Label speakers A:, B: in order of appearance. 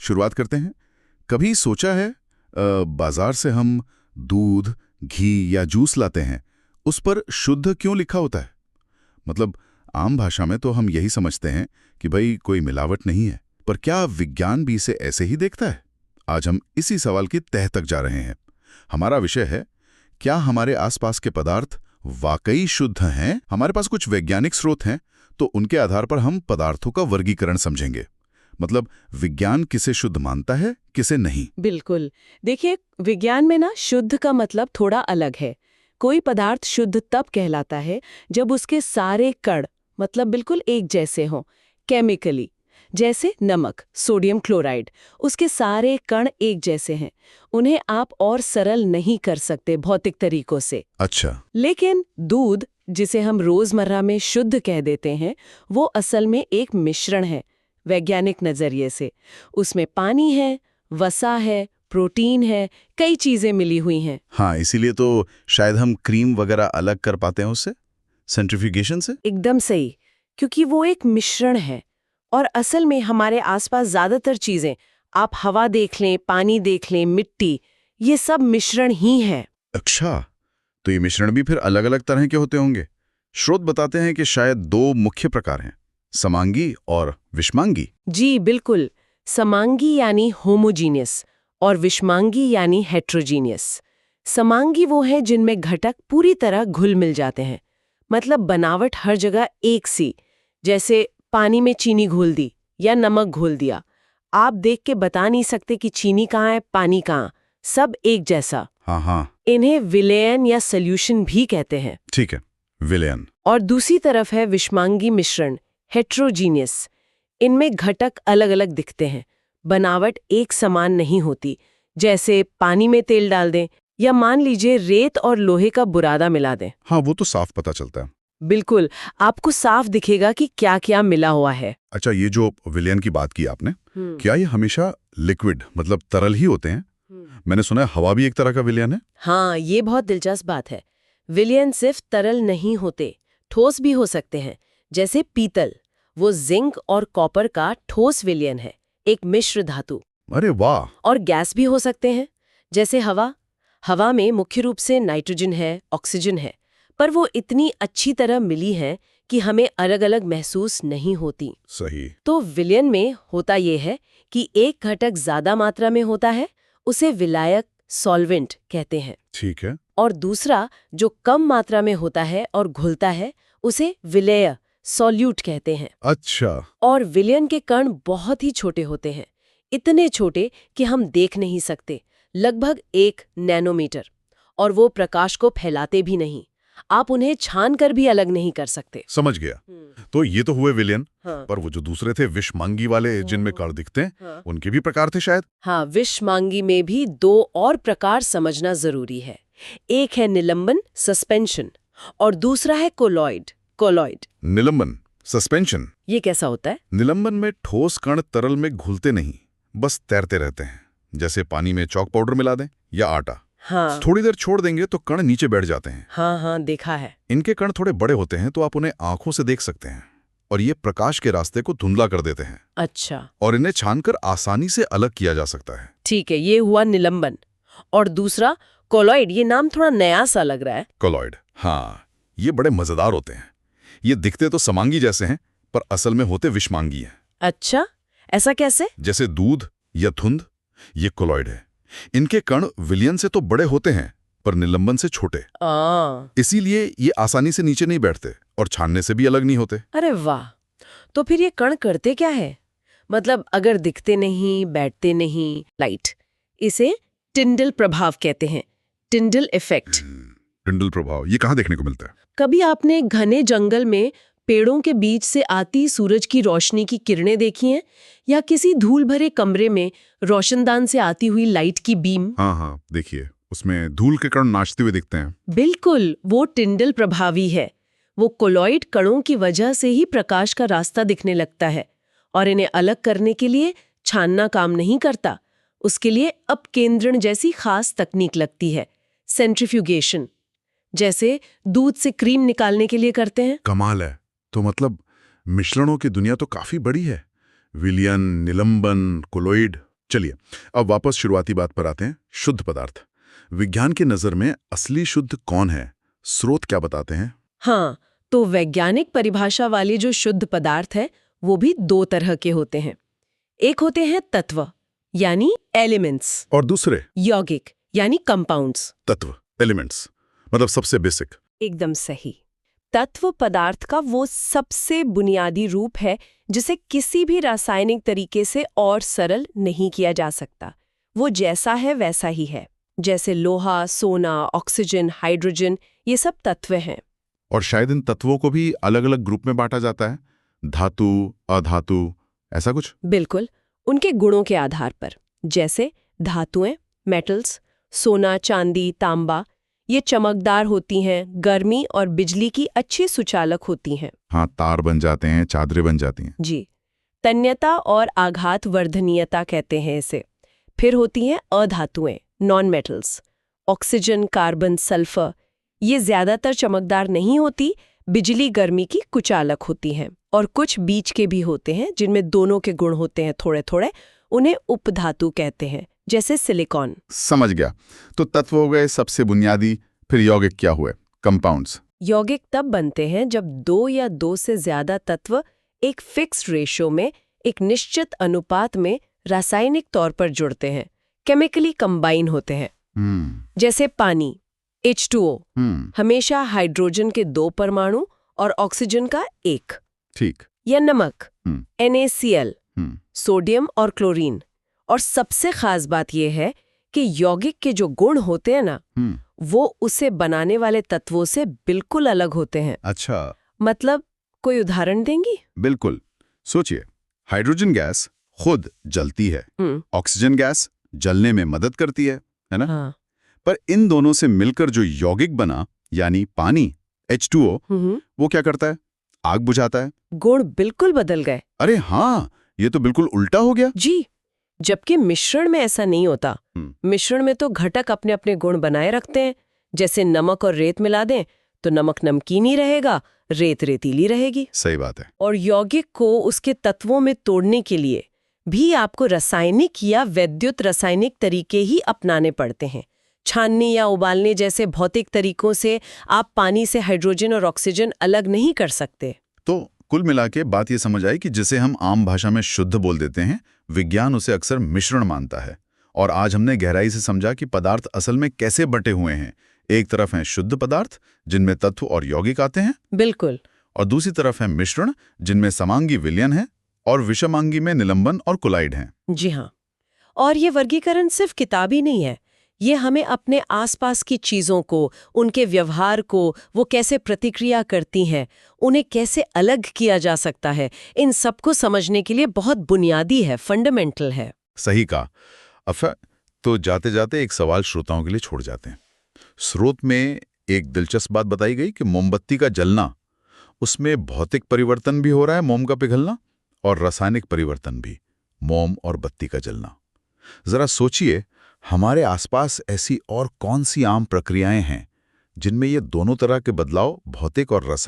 A: शुरुआत करते हैं। कभी सोचा है बाजार से हम दूध, घी या जूस लाते हैं, उस पर शुद्ध क्यों लिखा होता है? मतलब आम भाषा में तो हम यही समझते हैं कि भाई कोई मिलावट नहीं है, पर क्या विज्ञान भी इसे ऐसे ही देखता है? आज हम इसी सवाल की तह तक जा रहे हैं। हमारा विषय है, क्या हमारे आसपास के पदार्थ वाकई शुद्ध हैं? हमारे पास कुछ वैज्ञानिक स्रोत हैं, तो उनके आधार पर हम पदार्थों का वर्गीकरण समझेंगे। मतलब विज्ञान किसे शुद्ध मानता है, किसे नहीं।
B: बिल्कुल। देखिए, विज्ञान में ना शुद्ध का मतलब थोड़ा अलग है। कोई पदार्थ शुद्ध तब कहलाता है जब उसके सारे कण मतलब बिल्कुल एक जैसे हों, केमिकली। जैसे नमक, सोडियम क्लोराइड, उसके सारे कण एक जैसे हैं। उन्हें आप और सरल नहीं कर सकते भौतिक तरीकों से।
A: अच्छा।
B: लेकिन दूध, जिसे हम रोजमर्रा में शुद्ध कह देते हैं, वो असल में एक मिश्रण है वैज्ञानिक नजरिए से। उसमें पानी है, वसा है, प्रोटीन है, कई चीजें मिली हुई हैं।
A: हाँ, इसीलिए तो शायद हम क्रीम वगैरह अलग कर पाते हैं उससे, सेंट्रीफ्यूगेशन से।
B: एकदम सही, क्योंकि वो एक मिश्रण है। और असल में हमारे आसपास ज्यादातर चीजें, आप हवा देख लें, पानी देख लें, मिट्टी, ये सब मिश्रण ही है।
A: अच्छा, तो ये मिश्रण भी फिर अलग अलग तरह के होते होंगे। स्रोत बताते हैं कि शायद दो मुख्य प्रकार हैं, समांगी और विषमांगी।
B: जी बिल्कुल। समांगी यानी होमोजीनियस और विषमांगी यानी हेट्रोजीनियस। समांगी वो है जिनमें घटक पूरी तरह घुल मिल जाते हैं, मतलब बनावट हर जगह एक सी। जैसे पानी में चीनी घोल दी या नमक घोल दिया, आप देख के बता नहीं सकते कि चीनी कहाँ है, पानी कहाँ, सब एक जैसा।
A: हाँ हाँ,
B: इन्हें विलयन या सॉल्यूशन भी कहते हैं।
A: ठीक है, विलयन।
B: और दूसरी तरफ है विषमांगी मिश्रण, हेट्रोजीनियस। इनमें घटक अलग अलग दिखते हैं, बनावट एक समान नहीं होती। जैसे पानी में तेल डाल दें या मान लीजिए रेत और लोहे का बुरादा मिला दें।
A: हाँ, वो तो साफ पता चलता है।
B: बिल्कुल, आपको साफ दिखेगा कि क्या क्या मिला हुआ है।
A: अच्छा, ये जो विलयन की बात की आपने, क्या ये हमेशा लिक्विड मतलब तरल ही होते हैं? मैंने सुना है हवा भी एक तरह का विलयन है।
B: हाँ, ये बहुत दिलचस्प बात है। विलयन सिर्फ तरल नहीं होते, ठोस भी हो सकते हैं। जैसे पीतल, वो जिंक और कॉपर का ठोस विलयन है, एक मिश्र धातु।
A: अरे वाह।
B: और गैस भी हो सकते हैं, जैसे हवा। हवा में मुख्य रूप से नाइट्रोजन है, ऑक्सीजन है, पर वो इतनी अच्छी तरह मिली है कि हमें अलग अलग महसूस नहीं होती।
A: सही।
B: तो विलयन में होता ये है कि एक घटक ज्यादा मात्रा में होता है, उसे विलायक सॉल्वेंट कहते हैं।
A: ठीक है।
B: और दूसरा जो कम मात्रा में होता है और घुलता है, उसे विलेय सॉल्यूट कहते हैं।
A: अच्छा।
B: और विलयन के कण बहुत ही छोटे होते हैं, इतने छोटे कि हम देख नहीं सकते, लगभग 1 नैनोमीटर। और वो प्रकाश को फैलाते भी नहीं, आप उन्हें छान कर भी अलग नहीं कर सकते।
A: समझ गया। तो ये तो हुए विलयन।
B: हाँ।
A: पर वो जो दूसरे थे विषमांगी वाले, जिनमें कण दिखते हैं,
B: हाँ।
A: उनके भी प्रकार थे शायद।
B: हाँ, विषमांगी में भी 2 और प्रकार समझना जरूरी है। एक है निलंबन सस्पेंशन और दूसरा है कोलॉइड कोलॉइड।
A: निलंबन सस्पेंशन।
B: ये कैसा होता है?
A: निलंबन में ठोस कण तरल में घुलते नहीं, बस तैरते रहते हैं। जैसे पानी में चॉक पाउडर मिला दें या आटा।
B: हाँ
A: थोड़ी देर छोड़ देंगे तो कण नीचे बैठ जाते हैं।
B: हाँ हाँ, देखा है।
A: इनके कण थोड़े बड़े होते हैं, तो आप उन्हें आंखों से देख सकते हैं, और ये प्रकाश के रास्ते को धुंधला कर देते हैं।
B: अच्छा,
A: और इन्हें छानकर आसानी से अलग किया जा सकता है।
B: ठीक है, ये हुआ निलंबन। और दूसरा कोलॉइड, ये नाम थोड़ा नया सा लग रहा है।
A: कोलॉइड, हाँ, ये बड़े मजेदार होते हैं। ये दिखते तो समांगी जैसे हैं, पर असल में होते विषमांगी हैं।
B: अच्छा, ऐसा कैसे?
A: जैसे दूध या धुंध, ये कोलॉइड है। इनके कण विलयन से तो बड़े होते हैं, पर निलंबन से छोटे। इसीलिए ये आसानी से नीचे नहीं बैठते और छानने से भी अलग नहीं होते।
B: अरे वाह! तो फिर ये कण करते क्या है? मतलब अगर दिखते नहीं, बैठते नहीं, लाइट, इसे टिंडल प्रभाव कहते हैं, टिंडल इफेक्ट।
A: टिंडल प्रभाव, ये कहाँ देखने को मिलता है?
B: कभी आपने घने जंगल में पेड़ों के बीच से आती सूरज की रोशनी की किरणें देखी हैं? या किसी धूल भरे कमरे में रोशनदान से आती हुई लाइट की बीम?
A: हाँ हाँ, देखिए, उसमें धूल के कण नाचते हुए दिखते हैं।
B: बिल्कुल, वो टिंडल प्रभावी है। वो कोलॉइड कणों की वजह से ही प्रकाश का रास्ता दिखने लगता है, और इन्हें अलग करने के लिए छानना काम नहीं करता। उसके लिए अपकेंद्रण जैसी खास तकनीक लगती है, सेंट्रीफ्यूगेशन, जैसे दूध से क्रीम निकालने के लिए करते हैं।
A: कमाल है। तो मतलब मिश्रणों की दुनिया तो काफी बड़ी है। विलयन, निलंबन, कोलॉइड, चलिए अब वापस शुरुआती बात पर आते हैं, शुद्ध पदार्थ। विज्ञान की नजर में असली शुद्ध कौन है? स्रोत क्या बताते हैं?
B: हाँ, तो वैज्ञानिक परिभाषा वाले जो शुद्ध पदार्थ है वो भी दो तरह के होते हैं। एक होते हैं तत्व यानी एलिमेंट्स,
A: और दूसरे
B: यौगिक यानी कंपाउंड्स।
A: तत्व, एलिमेंट्स, मतलब सबसे बेसिक।
B: एकदम सही। तत्व पदार्थ का वो सबसे बुनियादी रूप है जिसे किसी भी रासायनिक तरीके से और सरल नहीं किया जा सकता। वो जैसा है वैसा ही है, जैसे लोहा, सोना, ऑक्सीजन, हाइड्रोजन, ये सब तत्व हैं।
A: और शायद इन तत्वों को भी अलग अलग ग्रुप में बांटा जाता है, धातु, अधातु, ऐसा कुछ?
B: बिल्कुल, उनके गुणों के आधार पर। जैसे धातुएं, मेटल्स, सोना, चांदी, तांबा, ये चमकदार होती हैं, गर्मी और बिजली की अच्छी सुचालक होती हैं।
A: हाँ, तार बन जाते हैं, चादरें बन जाती हैं।
B: जी, तन्यता और आघात वर्धनीयता कहते हैं इसे। फिर होती हैं अधातुएं, non metals, oxygen, carbon, sulphur. ये ज्यादातर चमकदार नहीं होती, बिजली गर्मी की कुचालक होती हैं। और कुछ बीच के भी होते हैं जिनमें दोनों के गुण होते हैं थोड़े थोड़े, उन्हें उपधातु कहते हैं, जैसे सिलिकॉन।
A: समझ गया। तो तत्व हो गए सबसे बुनियादी, फिर यौगिक क्या हुए? कंपाउंड्स।
B: यौगिक तब बनते हैं जब दो या दो से ज्यादा तत्व एक फिक्स्ड रेशो में, एक निश्चित अनुपात में रासायनिक तौर पर जुड़ते हैं, केमिकली कंबाइन होते हैं। जैसे पानी, H2O, हमेशा हाइड्रोजन के 2 परमाणु और ऑक्सीजन का 1।
A: ठीक।
B: या नमक, NaCl, सोडियम और क्लोरीन। और सबसे खास बात यह है कि यौगिक के जो गुण होते हैं ना, वो उसे बनाने वाले तत्वों से बिल्कुल अलग होते हैं।
A: अच्छा।
B: मतलब, कोई उदाहरण देंगी?
A: बिल्कुल। सोचिए, हाइड्रोजन गैस खुद जलती है, ऑक्सीजन गैस जलने में मदद करती है ना?
B: हाँ।
A: पर इन दोनों से मिलकर जो यौगिक बना, यानी पानी, H2O, वो क्या करता है? आग बुझाता है।
B: गुण बिल्कुल बदल गए।
A: अरे हाँ, ये तो बिल्कुल उल्टा हो गया।
B: जी, जबकि मिश्रण में ऐसा नहीं होता। मिश्रण में तो घटक अपने अपने गुण बनाए रखते हैं। जैसे नमक और रेत मिला दें तो नमक नमकीन ही रहेगा, रेत रेतीली रहेगी।
A: सही बात है।
B: और यौगिक को उसके तत्वों में तोड़ने के लिए भी आपको रासायनिक या वैद्युत रासायनिक तरीके ही अपनाने पड़ते हैं। छानने या उबालने जैसे भौतिक तरीकों से आप पानी से हाइड्रोजन और ऑक्सीजन अलग नहीं कर सकते।
A: तो कुल मिला के बात ये समझ आई कि जिसे हम आम भाषा में शुद्ध बोल देते हैं, विज्ञान उसे अक्सर मिश्रण मानता है। और आज हमने गहराई से समझा कि पदार्थ असल में कैसे बटे हुए हैं। एक तरफ हैं शुद्ध पदार्थ जिनमें तत्व और यौगिक आते हैं,
B: बिल्कुल,
A: और दूसरी तरफ है मिश्रण जिनमें समांगी विलयन है और विषमांगी में निलंबन और कोलाइड हैं।
B: जी हाँ। और ये वर्गीकरण सिर्फ किताबी नहीं है, ये हमें अपने आसपास की चीज़ों को, उनके व्यवहार को, वो कैसे प्रतिक्रिया करती हैं, उन्हें कैसे अलग किया जा सकता है, इन सबको समझने के लिए बहुत बुनियादी है, फंडामेंटल है।
A: सही कहा। अफा, तो जाते जाते एक सवाल श्रोताओं के लिए छोड़ जाते हैं। स्रोत में एक दिलचस्प बात बताई गई कि मोमबत्ती का जलना, उसमें भौतिक परिवर्तन भी हो रहा है, मोम का पिघलना, और रासायनिक परिवर्तन भी, मोम और बत्ती का जलना। जरा सोचिए, हमारे आसपास ऐसी और कौन सी आम प्रक्रियाएं हैं जिनमें ये दोनों तरह के बदलाव, भौतिक और रासायनिक,